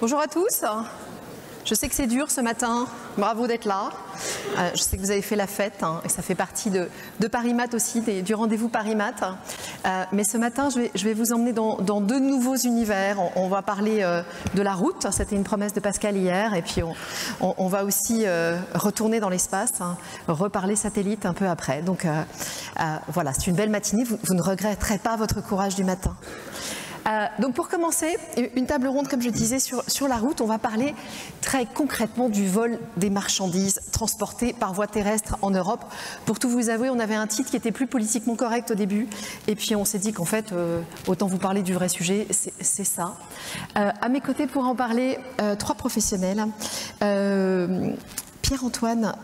Bonjour à tous. Je sais que c'est dur ce matin, bravo d'être là. Je sais que vous avez fait la fête et ça fait partie de Paris Math aussi, du rendez-vous Paris Math. Mais ce matin, je vais vous emmener dans deux nouveaux univers. On va parler de la route, c'était une promesse de Pascal hier, et puis on va aussi retourner dans l'espace, reparler satellite un peu après. Donc voilà, c'est une belle matinée, vous ne regretterez pas votre courage du matin. Donc pour commencer, une table ronde comme je disais sur la route, on va parler très concrètement du vol des marchandises transportées par voie terrestre en Europe. Pour tout vous avouer, on avait un titre qui était plus politiquement correct au début et puis on s'est dit qu'en fait, autant vous parler du vrai sujet, c'est ça. À mes côtés pour en parler, trois professionnels. Pierre-Antoine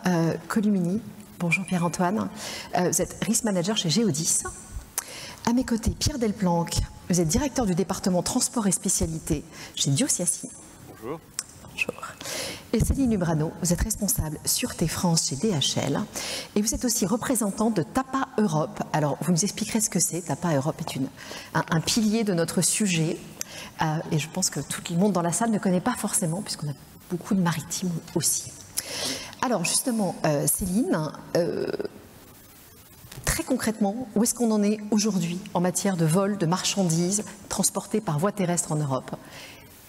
Columini. Bonjour Pierre-Antoine. Vous êtes Risk Manager chez Géodis. À mes côtés, Pierre Delplanque. Vous êtes directeur du département transport et spécialité chez Diosiassi. Bonjour. Bonjour. Et Céline Lubrano, vous êtes responsable Sûreté France chez DHL et vous êtes aussi représentante de TAPA Europe. Alors, vous nous expliquerez ce que c'est. TAPA Europe est un pilier de notre sujet et je pense que tout le monde dans la salle ne connaît pas forcément puisqu'on a beaucoup de maritimes aussi. Alors, justement, Céline, très concrètement, où est-ce qu'on en est aujourd'hui en matière de vol de marchandises transportées par voie terrestre en Europe?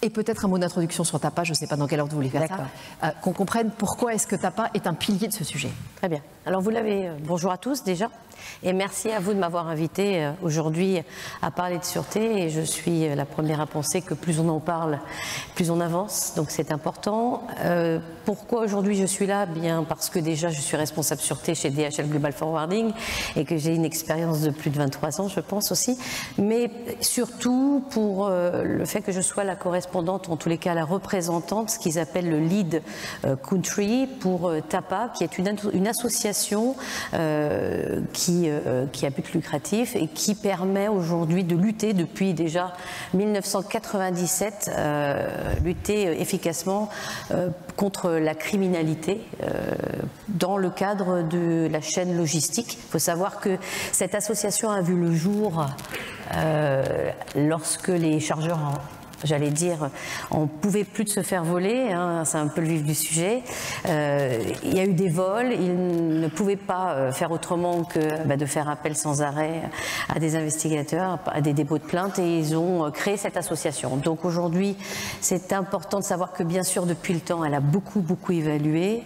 Et peut-être un mot d'introduction sur TAPA, je ne sais pas dans quelle ordre vous voulez faire ça, qu'on comprenne pourquoi est-ce que TAPA est un pilier de ce sujet. Très bien. Alors vous l'avez, bonjour à tous déjà, et merci à vous de m'avoir invité aujourd'hui à parler de sûreté, et je suis la première à penser que plus on en parle, plus on avance, donc c'est important. Pourquoi aujourd'hui je suis là? Bien parce que déjà je suis responsable sûreté chez DHL Global Forwarding et que j'ai une expérience de plus de 23 ans, je pense aussi, mais surtout pour le fait que je sois la correspondante, en tous les cas la représentante, ce qu'ils appellent le lead country pour TAPA, qui est une association qui a but lucratif et qui permet aujourd'hui de lutter depuis déjà 1997, lutter efficacement contre la criminalité dans le cadre de la chaîne logistique. Il faut savoir que cette association a vu le jour lorsque les chargeurs j'allais dire, on ne pouvait plus de se faire voler, hein, c'est un peu le vif du sujet. Il y a eu des vols, ils ne pouvaient pas faire autrement que de faire appel sans arrêt à des investigateurs, à des dépôts de plainte, et ils ont créé cette association. Donc aujourd'hui, c'est important de savoir que bien sûr, depuis le temps, elle a beaucoup évolué,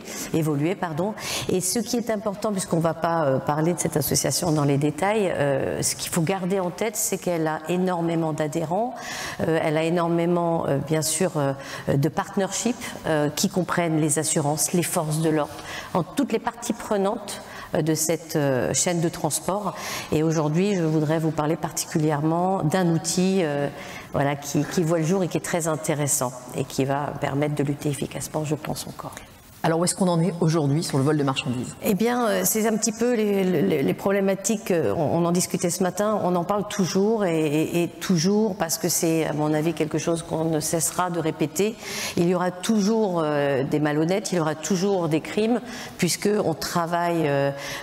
et ce qui est important, puisqu'on ne va pas parler de cette association dans les détails, ce qu'il faut garder en tête, c'est qu'elle a énormément d'adhérents, elle a énormément bien sûr de partnership qui comprennent les assurances, les forces de l'ordre, en toutes les parties prenantes de cette chaîne de transport. Et aujourd'hui, je voudrais vous parler particulièrement d'un outil voilà, qui voit le jour et qui est très intéressant et qui va permettre de lutter efficacement, je pense encore. Alors où est-ce qu'on en est aujourd'hui sur le vol de marchandises? Eh bien, c'est un petit peu les problématiques, on en discutait ce matin, on en parle toujours et toujours parce que c'est à mon avis quelque chose qu'on ne cessera de répéter. Il y aura toujours des malhonnêtes, il y aura toujours des crimes puisqu'on travaille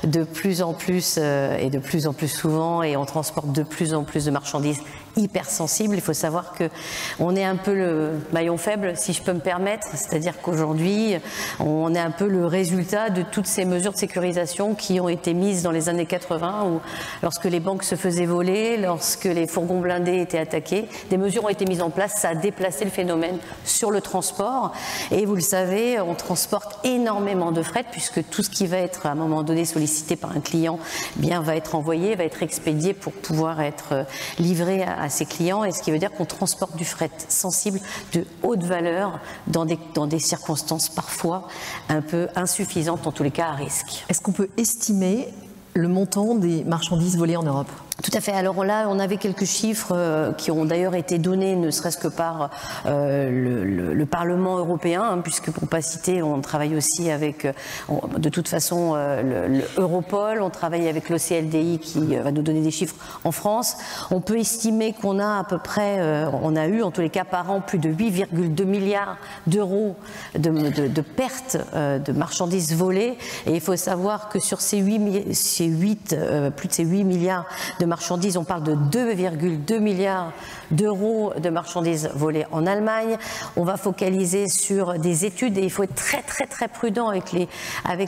de plus en plus et de plus en plus souvent et on transporte de plus en plus de marchandises hypersensible. Il faut savoir que on est un peu le maillon faible, si je peux me permettre, c'est-à-dire qu'aujourd'hui on est un peu le résultat de toutes ces mesures de sécurisation qui ont été mises dans les années 80 où lorsque les banques se faisaient voler, lorsque les fourgons blindés étaient attaqués, des mesures ont été mises en place, ça a déplacé le phénomène sur le transport et vous le savez, on transporte énormément de fret puisque tout ce qui va être à un moment donné sollicité par un client bien va être envoyé, va être expédié pour pouvoir être livré à ses clients, et ce qui veut dire qu'on transporte du fret sensible de haute valeur dans des circonstances parfois un peu insuffisantes, en tous les cas à risque. Est-ce qu'on peut estimer le montant des marchandises volées en Europe? Tout à fait. Alors là, on avait quelques chiffres qui ont d'ailleurs été donnés, ne serait-ce que par le Parlement européen, hein, puisque pour ne pas citer, on travaille aussi avec, de toute façon, le Europol, on travaille avec l'OCLDI qui va nous donner des chiffres en France. On peut estimer qu'on a à peu près, on a eu en tous les cas par an plus de 8,2 milliards d'euros de pertes de marchandises volées. Et il faut savoir que sur plus de ces 8 milliards de marchandises. On parle de 2,2 milliards d'euros de marchandises volées en Allemagne. On va focaliser sur des études et il faut être très très très prudent avec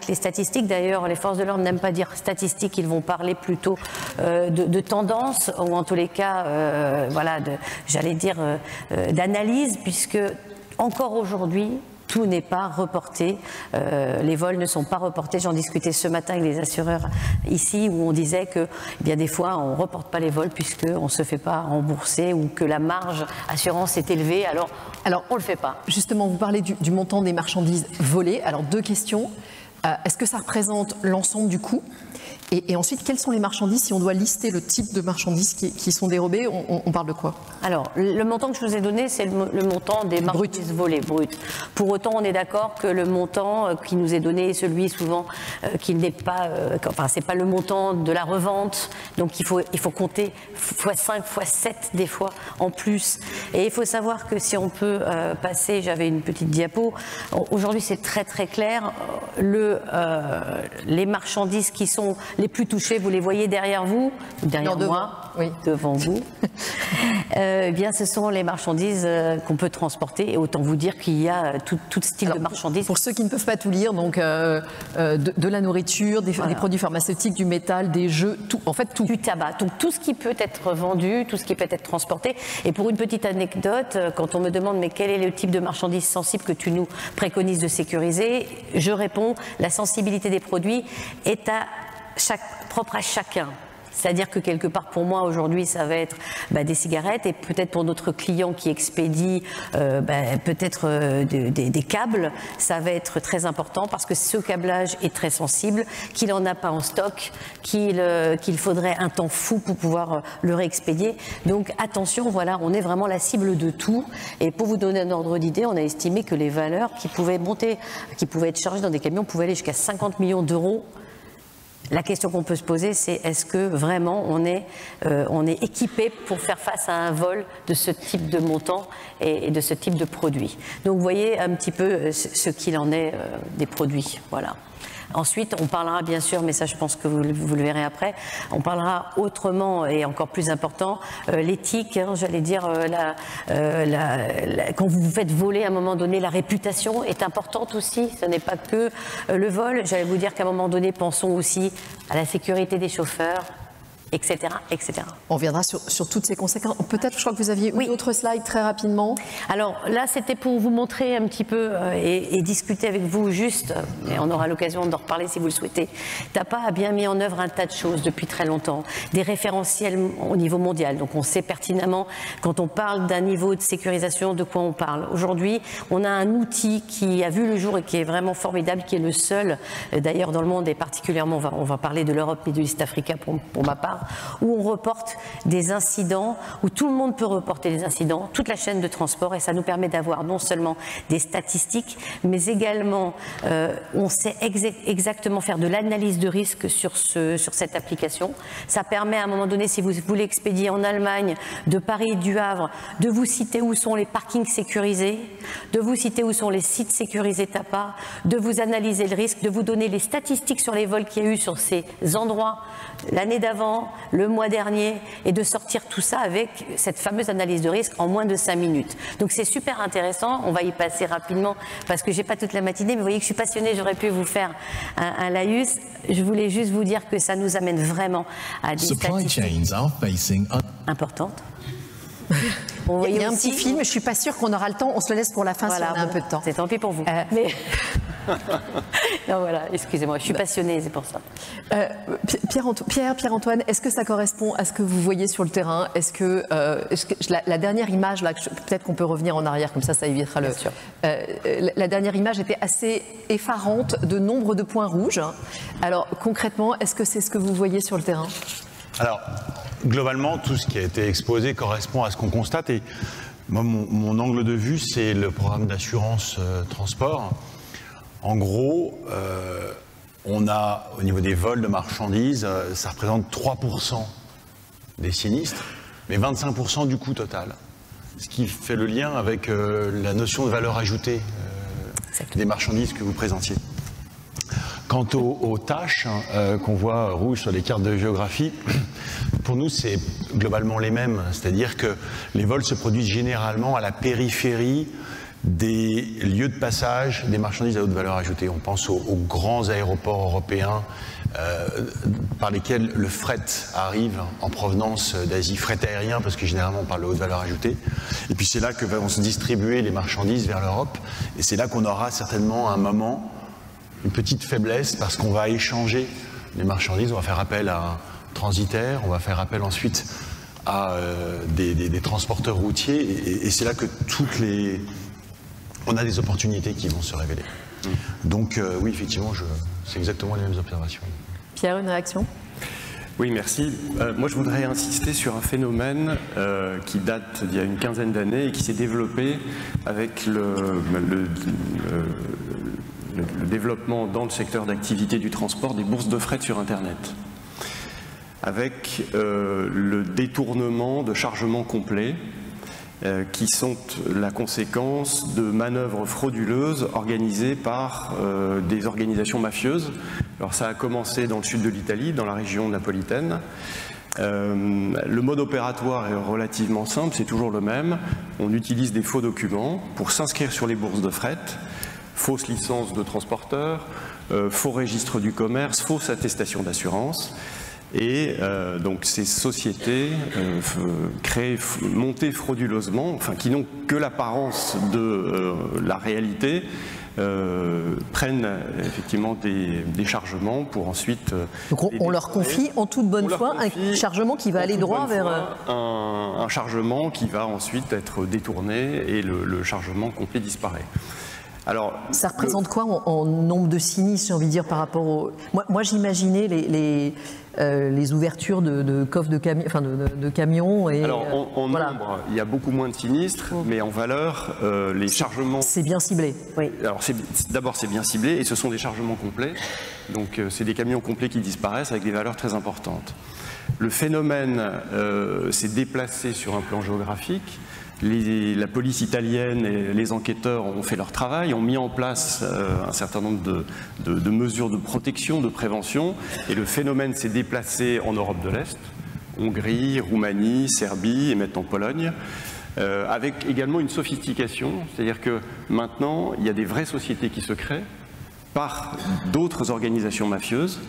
les statistiques. D'ailleurs, les forces de l'ordre n'aiment pas dire statistiques, ils vont parler plutôt de tendance, ou en tous les cas, voilà, j'allais dire d'analyse, puisque encore aujourd'hui, tout n'est pas reporté, les vols ne sont pas reportés. J'en discutais ce matin avec les assureurs ici où on disait que eh bien, des fois on ne reporte pas les vols puisqu'on ne se fait pas rembourser ou que la marge assurance est élevée, alors on ne le fait pas. Justement, vous parlez du montant des marchandises volées. Alors 2 questions. Est-ce que ça représente l'ensemble du coût ? Et ensuite, quelles sont les marchandises? Si on doit lister le type de marchandises qui sont dérobées, on parle de quoi? Alors, le montant que je vous ai donné, c'est le montant des marchandises volées brutes. Pour autant, on est d'accord que le montant qui nous est donné est celui souvent qui n'est pas, enfin, c'est pas le montant de la revente. Donc, il faut compter x5, x7 des fois en plus. Et il faut savoir que si on peut passer, j'avais une petite diapo. Aujourd'hui, c'est très très clair. Les marchandises qui sont les plus touchées, vous les voyez derrière vous, derrière moi, oui. Devant vous. Eh bien, ce sont les marchandises qu'on peut transporter. Et autant vous dire qu'il y a tout style de marchandises. Pour ceux qui ne peuvent pas tout lire, donc de la nourriture, des produits pharmaceutiques, du métal, des jeux, tout, en fait tout. Du tabac, donc tout ce qui peut être vendu, tout ce qui peut être transporté. Et pour une petite anecdote, quand on me demande mais quel est le type de marchandises sensibles que tu nous préconises de sécuriser, je réponds la sensibilité des produits est propre à chacun. C'est-à-dire que quelque part pour moi aujourd'hui ça va être des cigarettes et peut-être pour notre client qui expédie peut-être des câbles, ça va être très important parce que ce câblage est très sensible, qu'il n'en a pas en stock, qu'il faudrait un temps fou pour pouvoir le réexpédier. Donc attention, voilà, on est vraiment la cible de tout. Et pour vous donner un ordre d'idée, on a estimé que les valeurs qui pouvaient être chargées dans des camions pouvaient aller jusqu'à 50 millions d'euros. La question qu'on peut se poser, c'est est-ce que vraiment on est équipé pour faire face à un vol de ce type de montant et de ce type de produit. Donc vous voyez un petit peu ce qu'il en est des produits. Voilà. Ensuite, on parlera bien sûr, mais ça je pense que vous le verrez après, on parlera autrement et encore plus important, l'éthique, j'allais dire, quand vous vous faites voler à un moment donné, la réputation est importante aussi, ce n'est pas que le vol, j'allais vous dire qu'à un moment donné, pensons aussi à la sécurité des chauffeurs, etc., etc. On reviendra sur toutes ces conséquences. Peut-être, je crois que vous aviez une autre slide très rapidement. Alors là, c'était pour vous montrer un petit peu et discuter avec vous juste, et on aura l'occasion d'en reparler si vous le souhaitez. TAPA a bien mis en œuvre un tas de choses depuis très longtemps, des référentiels au niveau mondial. Donc on sait pertinemment, quand on parle d'un niveau de sécurisation, de quoi on parle. Aujourd'hui, on a un outil qui a vu le jour et qui est vraiment formidable, qui est le seul, d'ailleurs dans le monde, et particulièrement, on va parler de l'Europe et de l'East Africa pour ma part, où on reporte des incidents, où tout le monde peut reporter des incidents, toute la chaîne de transport, et ça nous permet d'avoir non seulement des statistiques, mais également on sait exactement faire de l'analyse de risque sur cette application. Ça permet à un moment donné, si vous voulez expédier en Allemagne, de Paris, du Havre, de vous citer où sont les parkings sécurisés, de vous citer où sont les sites sécurisés TAPA, de vous analyser le risque, de vous donner les statistiques sur les vols qu'il y a eu sur ces endroits l'année d'avant, le mois dernier, et de sortir tout ça avec cette fameuse analyse de risque en moins de 5 minutes. Donc c'est super intéressant, on va y passer rapidement parce que j'ai pas toute la matinée, mais vous voyez que je suis passionnée, j'aurais pu vous faire un laïus. Je voulais juste vous dire que ça nous amène vraiment à des statistiques importantes. Il y a un petit film, je ne suis pas sûre qu'on aura le temps, on se le laisse pour la fin, voilà, si on a un peu de temps. C'est tant pis pour vous. Mais... non, voilà, excusez-moi, je suis passionnée, c'est pour ça. Pierre-Antoine, est-ce que ça correspond à ce que vous voyez sur le terrain? Est-ce que la dernière image, là, peut-être qu'on peut revenir en arrière, comme ça évitera le... la dernière image était assez effarante de nombre de points rouges. Alors concrètement, est-ce que c'est ce que vous voyez sur le terrain? Alors, globalement, tout ce qui a été exposé correspond à ce qu'on constate. Et moi, mon angle de vue, c'est le programme d'assurance transport. En gros, on a, au niveau des vols de marchandises, ça représente 3% des sinistres, mais 25% du coût total. Ce qui fait le lien avec la notion de valeur ajoutée des marchandises que vous présentiez. Quant aux tâches qu'on voit rouges sur les cartes de géographie, pour nous, c'est globalement les mêmes. C'est-à-dire que les vols se produisent généralement à la périphérie des lieux de passage des marchandises à haute valeur ajoutée. On pense aux grands aéroports européens par lesquels le fret arrive en provenance d'Asie, fret aérien, parce que généralement on parle de haute valeur ajoutée. Et puis c'est là que vont se distribuer les marchandises vers l'Europe. Et c'est là qu'on aura certainement à un moment une petite faiblesse, parce qu'on va échanger les marchandises, on va faire appel à un transitaire, on va faire appel ensuite à des transporteurs routiers, et c'est là que on a des opportunités qui vont se révéler. Donc oui, effectivement, c'est exactement les mêmes observations. Pierre, une réaction ? Oui, merci. Moi, je voudrais insister sur un phénomène qui date d'il y a une quinzaine d'années et qui s'est développé avec le développement dans le secteur d'activité du transport des bourses de fret sur Internet, avec le détournement de chargements complets qui sont la conséquence de manœuvres frauduleuses organisées par des organisations mafieuses. Alors ça a commencé dans le sud de l'Italie, dans la région napolitaine. Le mode opératoire est relativement simple, c'est toujours le même. On utilise des faux documents pour s'inscrire sur les bourses de fret, fausse licence de transporteur, faux registre du commerce, fausse attestation d'assurance. Et donc ces sociétés montées frauduleusement, enfin qui n'ont que l'apparence de la réalité, prennent effectivement des chargements pour ensuite... Donc on leur confie en toute bonne foi un chargement qui va aller droit vers... Un chargement qui va ensuite être détourné et le chargement complet disparaît. Alors, ça représente quoi en nombre de sinistres, j'ai envie de dire, par rapport au... Moi j'imaginais les ouvertures de coffres de camions. Et, alors en nombre, il y a beaucoup moins de sinistres, mais en valeur, les chargements... C'est bien ciblé, oui. Alors d'abord c'est bien ciblé et ce sont des chargements complets, donc c'est des camions complets qui disparaissent avec des valeurs très importantes. Le phénomène s'est déplacé sur un plan géographique. La police italienne et les enquêteurs ont fait leur travail, ont mis en place un certain nombre de mesures de protection, de prévention, et le phénomène s'est déplacé en Europe de l'Est, Hongrie, Roumanie, Serbie et maintenant Pologne, avec également une sophistication, c'est-à-dire que maintenant il y a des vraies sociétés qui se créent par d'autres organisations mafieuses.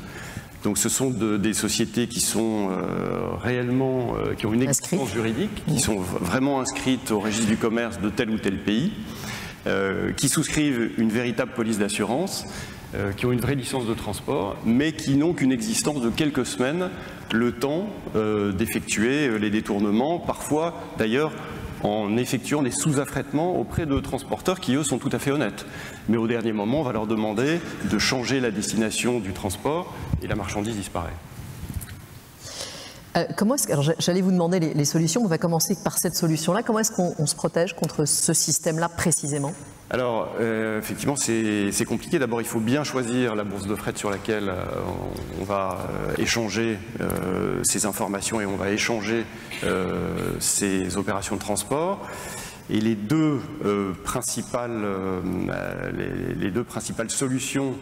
Donc ce sont des sociétés qui sont réellement, qui ont une existence juridique, qui sont vraiment inscrites au registre du commerce de tel ou tel pays, qui souscrivent une véritable police d'assurance, qui ont une vraie licence de transport, mais qui n'ont qu'une existence de quelques semaines, le temps d'effectuer les détournements, parfois d'ailleurs en effectuant des sous-affrètements auprès de transporteurs qui, eux, sont tout à fait honnêtes. Mais au dernier moment, on va leur demander de changer la destination du transport et la marchandise disparaît. Alors j'allais vous demander les solutions, on va commencer par cette solution-là. Comment est-ce qu'on se protège contre ce système-là précisément ? Alors, effectivement, c'est compliqué. D'abord, il faut bien choisir la bourse de fret sur laquelle on va échanger ces informations et on va échanger ces opérations de transport. Et les deux principales solutions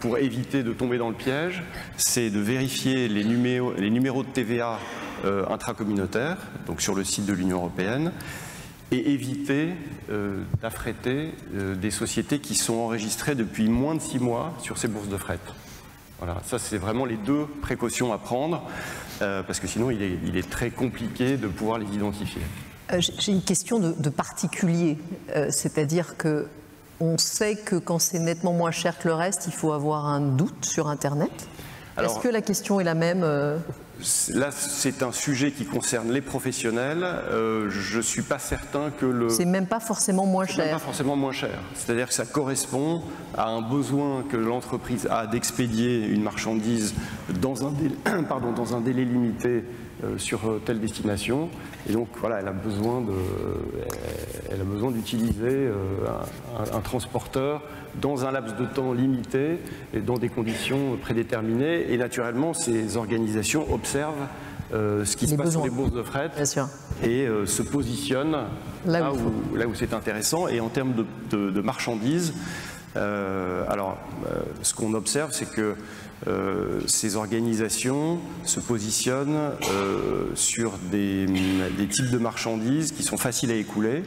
pour éviter de tomber dans le piège, c'est de vérifier les numéros de TVA intracommunautaires, donc sur le site de l'Union européenne, et éviter d'affréter des sociétés qui sont enregistrées depuis moins de 6 mois sur ces bourses de fret. Voilà, ça c'est vraiment les deux précautions à prendre, parce que sinon il est très compliqué de pouvoir les identifier. J'ai une question de particulier, c'est-à-dire que on sait que quand c'est nettement moins cher que le reste, il faut avoir un doute sur Internet. Est-ce que la question est la même Là, c'est un sujet qui concerne les professionnels. Je ne suis pas certain que le... C'est même pas forcément moins cher. C'est même pas forcément moins cher. C'est-à-dire que ça correspond à un besoin que l'entreprise a d'expédier une marchandise dans un délai limité sur telle destination. Et donc, voilà, elle a besoin d'utiliser un transporteur dans un laps de temps limité et dans des conditions prédéterminées. Et naturellement, ces organisations observent ce qui se passe sur les bourses de fret et se positionnent là où c'est intéressant. Et en termes de marchandises, Ce qu'on observe, c'est que ces organisations se positionnent sur des types de marchandises qui sont faciles à écouler,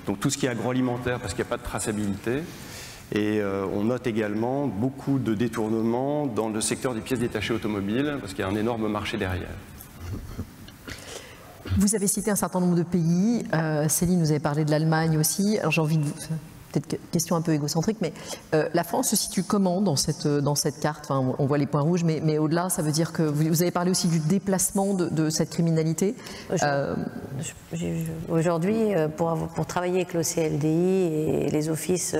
donc tout ce qui est agroalimentaire parce qu'il n'y a pas de traçabilité, et on note également beaucoup de détournements dans le secteur des pièces détachées automobiles parce qu'il y a un énorme marché derrière. Vous avez cité un certain nombre de pays, Céline, vous avez parlé de l'Allemagne aussi, alors j'ai envie de vous... Peut-être question un peu égocentrique, mais la France se situe comment dans cette carte? Enfin, on voit les points rouges, mais au-delà, ça veut dire que vous avez parlé aussi du déplacement de cette criminalité. Aujourd'hui, pour travailler avec l'OCLDI et les offices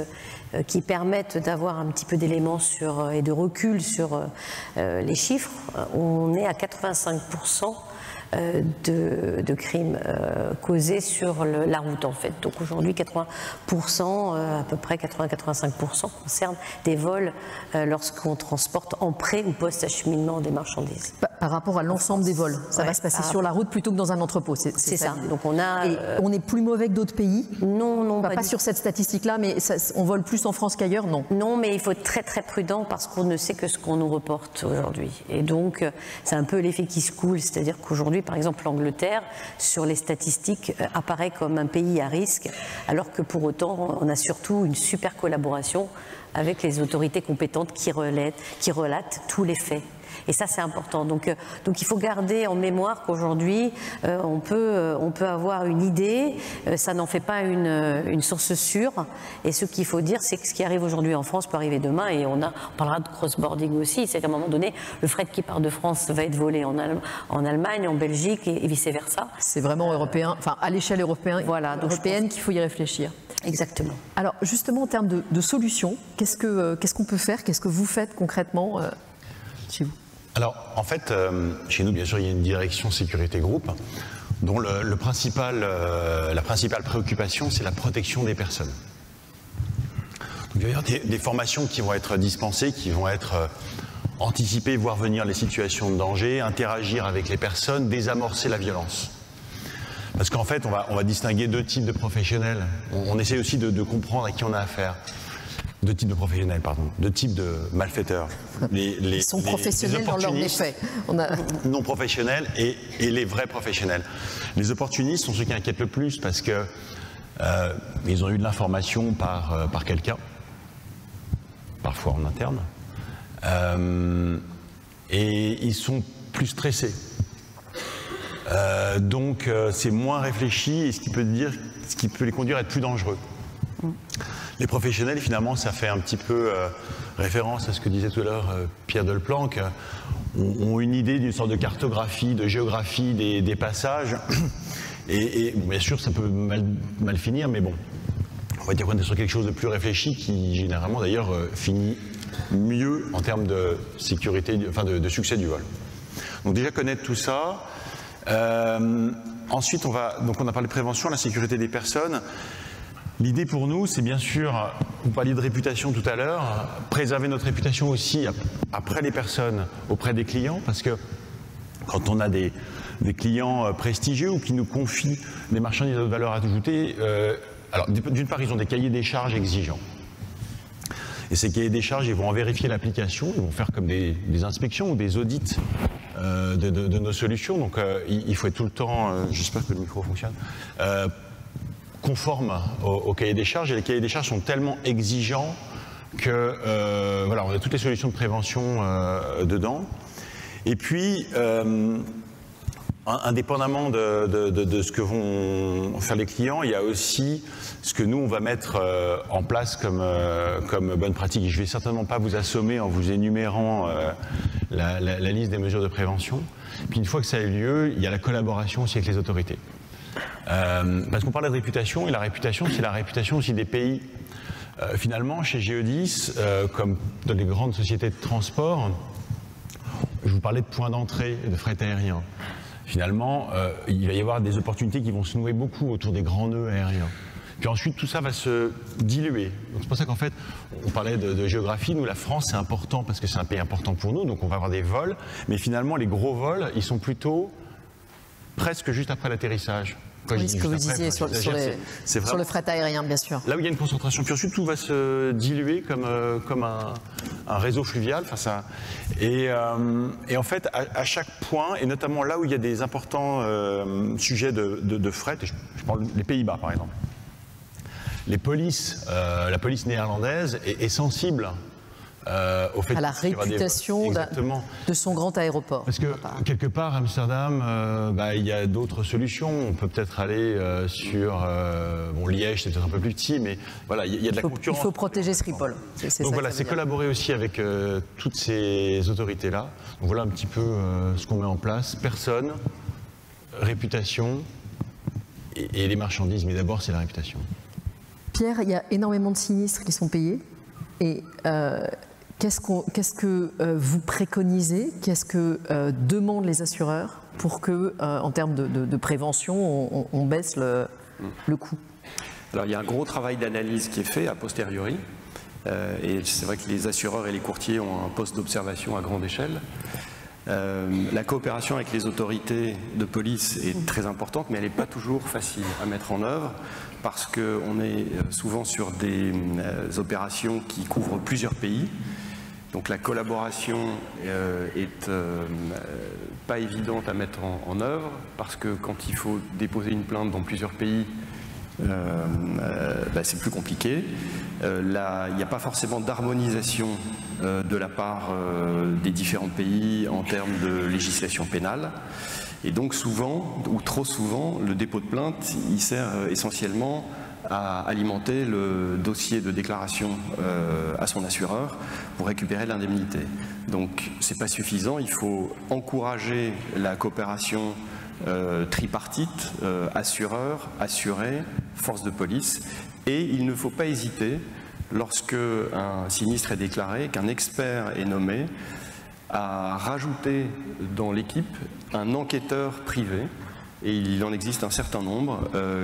qui permettent d'avoir un petit peu d'éléments et de recul sur les chiffres, on est à 85% de crimes causés sur la route en fait. Donc aujourd'hui 80%, à peu près 80-85% concernent des vols lorsqu'on transporte en pré ou post-acheminement des marchandises. Par rapport à l'ensemble des vols, ça va se passer sur la route plutôt que dans un entrepôt. C'est ça. Donc on est plus mauvais que d'autres pays? Non, pas sur cette statistique-là, mais on vole plus en France qu'ailleurs, non? Non, mais il faut être très très prudent parce qu'on ne sait que ce qu'on nous reporte aujourd'hui. Et donc c'est un peu l'effet qui se coule, c'est-à-dire qu'aujourd'hui, par exemple, l'Angleterre, sur les statistiques, apparaît comme un pays à risque, alors que pour autant, on a surtout une super collaboration avec les autorités compétentes qui relatent tous les faits. Et ça, c'est important. Donc il faut garder en mémoire qu'aujourd'hui, on peut avoir une idée, ça n'en fait pas une source sûre. Et ce qu'il faut dire, c'est que ce qui arrive aujourd'hui en France peut arriver demain. Et on parlera de cross-boarding aussi. C'est qu'à un moment donné, le fret qui part de France va être volé en Allemagne, en Belgique et vice-versa. C'est vraiment européen, enfin à l'échelle européenne, qu'il faut y réfléchir. Exactement. Alors justement, en termes de solutions, qu'est-ce qu'on peut faire? Qu'est-ce que vous faites concrètement chez vous? Alors, en fait, chez nous, bien sûr, il y a une direction sécurité groupe dont la principale préoccupation, c'est la protection des personnes. Donc, il va y avoir des formations qui vont être dispensées, qui vont être anticiper, voir venir les situations de danger, interagir avec les personnes, désamorcer la violence. Parce qu'en fait, on va distinguer deux types de professionnels. On essaie aussi de comprendre à qui on a affaire. Deux types de professionnels, pardon. Deux types de malfaiteurs. Ils sont professionnels dans leurs méfaits. Non professionnels et les vrais professionnels. Les opportunistes sont ceux qui inquiètent le plus parce que ils ont eu de l'information par quelqu'un, parfois en interne, et ils sont plus stressés. Donc c'est moins réfléchi et ce qui peut les conduire à être plus dangereux. Les professionnels, finalement, ça fait un petit peu référence à ce que disait tout à l'heure Pierre Delplanque, ont une idée d'une sorte de cartographie, de géographie des passages. Et bien sûr, ça peut mal finir, mais bon, on va dire qu'on est sur quelque chose de plus réfléchi qui, généralement, d'ailleurs, finit mieux en termes de sécurité, enfin de succès du vol. Donc déjà connaître tout ça. Ensuite, on a parlé de prévention, la sécurité des personnes. L'idée pour nous, c'est bien sûr, vous parliez de réputation tout à l'heure, préserver notre réputation aussi après les personnes, auprès des clients, parce que quand on a des clients prestigieux ou qui nous confient des marchandises à haute valeur ajoutée, alors d'une part, ils ont des cahiers des charges exigeants. Et ces cahiers des charges, ils vont en vérifier l'application, ils vont faire comme des inspections ou des audits de nos solutions. Donc il faut être tout le temps, j'espère que le micro fonctionne, conforme au cahier des charges, et les cahiers des charges sont tellement exigeants que voilà, on a toutes les solutions de prévention dedans. Et puis, indépendamment de ce que vont faire les clients, il y a aussi ce que nous on va mettre en place comme bonne pratique. Je ne vais certainement pas vous assommer en vous énumérant la liste des mesures de prévention. Puis une fois que ça a eu lieu, il y a la collaboration aussi avec les autorités. Parce qu'on parlait de réputation, et la réputation, c'est la réputation aussi des pays. Finalement, chez Geodis, comme dans les grandes sociétés de transport, je vous parlais de points d'entrée et de fret aérien. Finalement, il va y avoir des opportunités qui vont se nouer beaucoup autour des grands nœuds aériens. Puis ensuite, tout ça va se diluer. C'est pour ça qu'en fait, on parlait de géographie. Nous, la France, c'est important parce que c'est un pays important pour nous, donc on va avoir des vols. Mais finalement, les gros vols, ils sont plutôt presque juste après l'atterrissage. Oui, ce que vous disiez sur le fret aérien, bien sûr. Là où il y a une concentration pure sud, tout va se diluer comme un réseau fluvial. Et en fait, à chaque point, et notamment là où il y a des importants sujets de fret, et je parle des Pays-Bas par exemple, la police néerlandaise est sensible au fait à la réputation de son grand aéroport. Parce que quelque part, Amsterdam, il y a d'autres solutions. On peut peut-être aller sur Liège, c'est peut-être un peu plus petit, mais voilà, il y a de la concurrence. Il faut protéger Schiphol. Donc voilà, c'est collaborer aussi avec toutes ces autorités-là. Donc voilà un petit peu ce qu'on met en place. Personne, réputation et les marchandises, mais d'abord c'est la réputation. Pierre, il y a énormément de sinistres qui sont payés. Et qu'est-ce que vous préconisez, qu'est-ce que demandent les assureurs pour que, en termes de prévention, on baisse le coût? Alors, il y a un gros travail d'analyse qui est fait a posteriori. Et c'est vrai que les assureurs et les courtiers ont un poste d'observation à grande échelle. La coopération avec les autorités de police est très importante, mais elle n'est pas toujours facile à mettre en œuvre parce qu'on est souvent sur des opérations qui couvrent plusieurs pays. Donc la collaboration est pas évidente à mettre en œuvre parce que quand il faut déposer une plainte dans plusieurs pays, c'est plus compliqué. Il n'y a pas forcément d'harmonisation de la part des différents pays en termes de législation pénale. Et donc souvent, ou trop souvent, le dépôt de plainte, il sert essentiellement à alimenter le dossier de déclaration à son assureur pour récupérer l'indemnité. Donc c'est pas suffisant, il faut encourager la coopération tripartite, assureur, assuré, force de police, et il ne faut pas hésiter, lorsque un sinistre est déclaré, qu'un expert est nommé, à rajouter dans l'équipe un enquêteur privé, et il en existe un certain nombre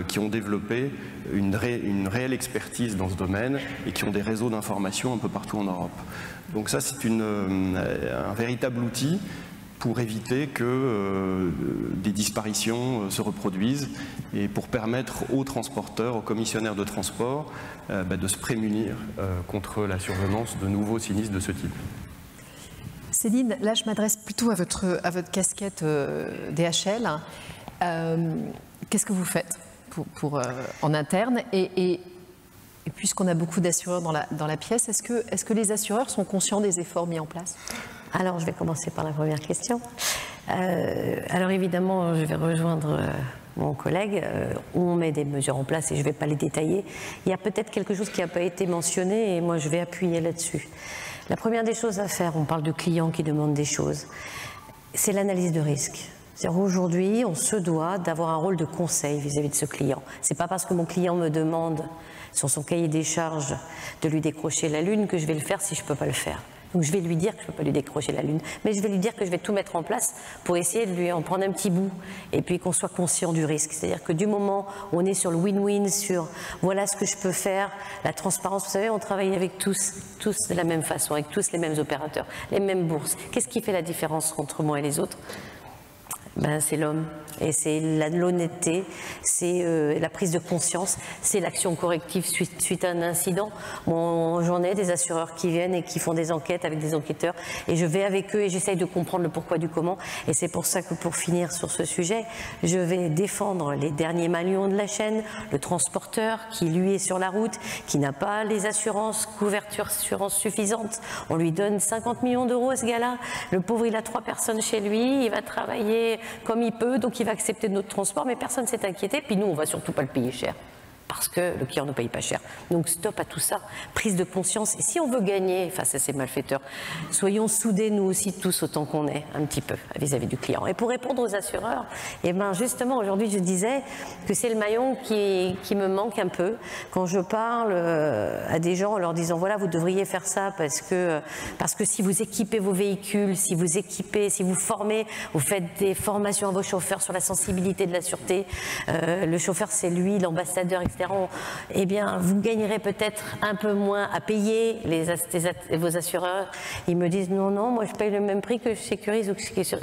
qui ont développé une réelle expertise dans ce domaine et qui ont des réseaux d'information un peu partout en Europe. Donc ça, c'est un véritable outil pour éviter que des disparitions se reproduisent et pour permettre aux transporteurs, aux commissionnaires de transport de se prémunir contre la survenance de nouveaux sinistres de ce type. Céline, là je m'adresse plutôt à votre casquette DHL. Qu'est-ce que vous faites en interne et puisqu'on a beaucoup d'assureurs dans la pièce, est-ce que les assureurs sont conscients des efforts mis en place? Alors, je vais commencer par la première question. Alors évidemment, je vais rejoindre mon collègue. On met des mesures en place et je ne vais pas les détailler. Il y a peut-être quelque chose qui n'a pas été mentionné et moi je vais appuyer là-dessus. La première des choses à faire, on parle de clients qui demandent des choses, c'est l'analyse de risque. Aujourd'hui, on se doit d'avoir un rôle de conseil vis-à-vis de ce client. Ce n'est pas parce que mon client me demande sur son cahier des charges de lui décrocher la lune que je vais le faire si je ne peux pas le faire. Donc je vais lui dire que je ne peux pas lui décrocher la lune, mais je vais lui dire que je vais tout mettre en place pour essayer de lui en prendre un petit bout et puis qu'on soit conscient du risque. C'est-à-dire que du moment où on est sur le win-win, sur voilà ce que je peux faire, la transparence, vous savez, on travaille avec tous de la même façon, avec tous les mêmes opérateurs, les mêmes bourses. Qu'est-ce qui fait la différence entre moi et les autres ? C'est l'homme, et c'est l'honnêteté, c'est la prise de conscience, c'est l'action corrective suite à un incident. Bon, j'en ai des assureurs qui viennent et qui font des enquêtes avec des enquêteurs, et je vais avec eux et j'essaye de comprendre le pourquoi du comment. Et c'est pour ça que pour finir sur ce sujet, je vais défendre les derniers maillons de la chaîne, le transporteur qui lui est sur la route, qui n'a pas les couverture assurance suffisante. On lui donne 50 millions d'euros à ce gars-là. Le pauvre, il a 3 personnes chez lui, il va travailler comme il peut, donc il va accepter notre transport, mais personne ne s'est inquiété, puis nous on ne va surtout pas le payer cher, parce que le client ne paye pas cher. Donc stop à tout ça, prise de conscience, et si on veut gagner face à ces malfaiteurs, soyons soudés nous aussi tous autant qu'on est, un petit peu, vis-à-vis du client. Et pour répondre aux assureurs, justement aujourd'hui je disais que c'est le maillon qui me manque un peu, quand je parle à des gens en leur disant voilà vous devriez faire ça parce que si vous équipez vos véhicules, si vous formez, vous faites des formations à vos chauffeurs sur la sensibilité de la sûreté, le chauffeur c'est lui l'ambassadeur, etc. eh bien, vous gagnerez peut-être un peu moins à payer vos assureurs. Ils me disent non, non, moi je paye le même prix que je sécurise ou que je sécurise.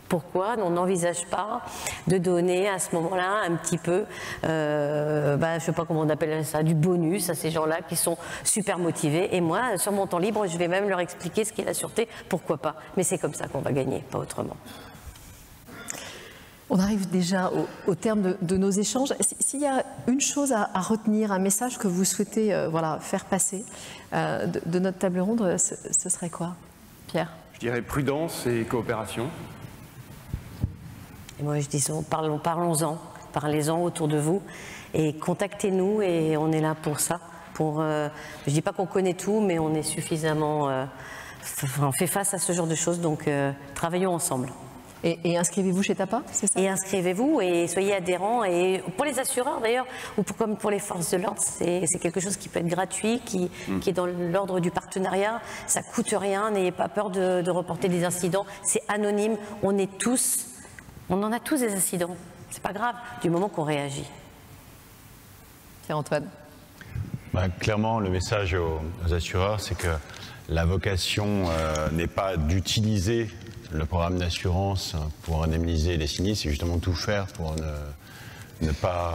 Pourquoi on n'envisage pas de donner à ce moment-là un petit peu, je ne sais pas comment on appelle ça, du bonus à ces gens-là qui sont super motivés. Et moi, sur mon temps libre, je vais même leur expliquer ce qu'est la sûreté, pourquoi pas. Mais c'est comme ça qu'on va gagner, pas autrement. On arrive déjà au terme de nos échanges. S'il y a une chose à retenir, un message que vous souhaitez faire passer de notre table ronde, ce serait quoi, Pierre? Je dirais prudence et coopération. Et moi je dis parlons-en, parlez-en autour de vous et contactez-nous et on est là pour ça. Je ne dis pas qu'on connaît tout, mais on est suffisamment, on fait face à ce genre de choses, donc travaillons ensemble. Et inscrivez-vous chez TAPA, c'est ça? Et inscrivez-vous et soyez adhérents. Et pour les assureurs d'ailleurs, ou comme pour les forces de l'ordre, c'est quelque chose qui peut être gratuit, qui est dans l'ordre du partenariat. Ça ne coûte rien, n'ayez pas peur de reporter des incidents. C'est anonyme, on en a tous des incidents. C'est pas grave, du moment qu'on réagit. Pierre-Antoine. Clairement, le message aux assureurs, c'est que la vocation n'est pas d'utiliser le programme d'assurance pour indemniser les sinistres, c'est justement tout faire pour ne pas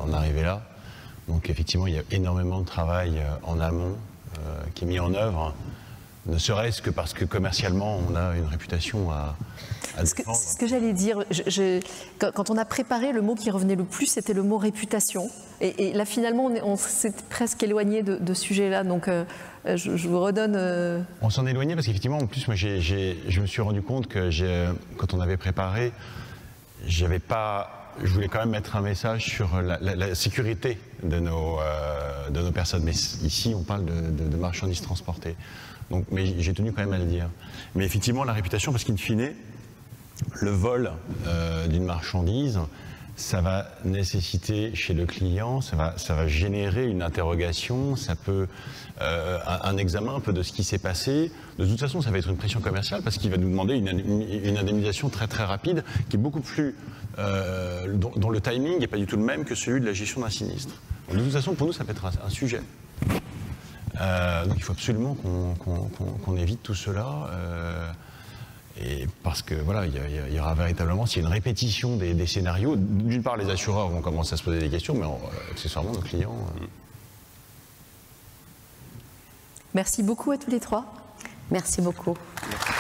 en arriver là. Donc effectivement, il y a énormément de travail en amont qui est mis en œuvre, ne serait-ce que parce que commercialement, on a une réputation à défendre. Ce que j'allais dire, quand on a préparé, le mot qui revenait le plus, c'était le mot réputation. Et là, finalement, on s'est presque éloigné de ce sujet-là. Donc, je vous redonne... On s'en est éloigné parce qu'effectivement, en plus, moi, je me suis rendu compte que quand on avait préparé, je voulais quand même mettre un message sur la sécurité de nos personnes. Mais ici, on parle de marchandises transportées. Donc, mais j'ai tenu quand même à le dire. Mais effectivement, la réputation, parce qu'in fine, le vol d'une marchandise, ça va nécessiter chez le client, ça va générer une interrogation, ça peut un examen un peu de ce qui s'est passé. De toute façon, ça va être une pression commerciale parce qu'il va nous demander une indemnisation très très rapide, qui est beaucoup plus dont le timing n'est pas du tout le même que celui de la gestion d'un sinistre. Donc, de toute façon, pour nous, ça peut être un sujet. Donc il faut absolument qu'on évite tout cela. Et parce que voilà, il y aura véritablement, s'il y a une répétition des scénarios, d'une part les assureurs vont commencer à se poser des questions, mais accessoirement nos clients. Merci beaucoup à tous les trois. Merci beaucoup. Merci.